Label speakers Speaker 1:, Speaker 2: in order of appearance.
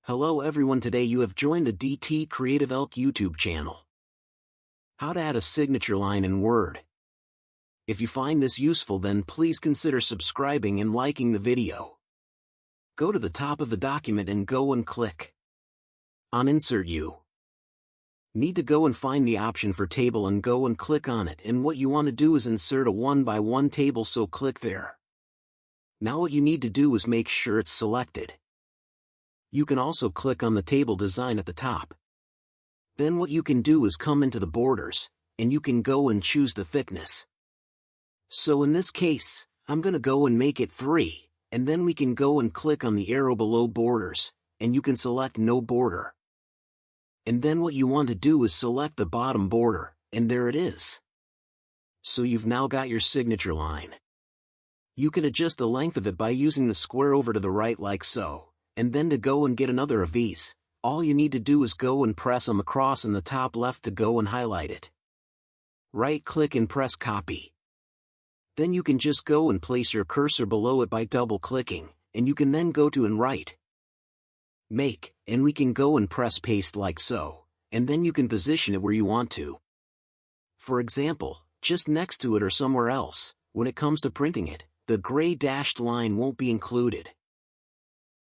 Speaker 1: Hello everyone, today you have joined the DT CREATIVELK YouTube channel. How to add a signature line in Word. If you find this useful, then please consider subscribing and liking the video. Go to the top of the document and go and click on Insert. You need to go and find the option for table and go and click on it, and what you want to do is insert a 1x1 table, so click there. Now what you need to do is make sure it's selected. You can also click on the table design at the top. Then what you can do is come into the borders, and you can go and choose the thickness. So in this case, I'm going to go and make it 3, and then we can go and click on the arrow below borders, and you can select no border. And then what you want to do is select the bottom border, and there it is. So you've now got your signature line. You can adjust the length of it by using the square over to the right like so. And then to go and get another of these, all you need to do is go and press them across in the top left to go and highlight it. Right-click and press copy. Then you can just go and place your cursor below it by double-clicking, and you can then go to and right. Make, and we can go and press paste like so, and then you can position it where you want to. For example, just next to it or somewhere else. When it comes to printing it, the gray dashed line won't be included.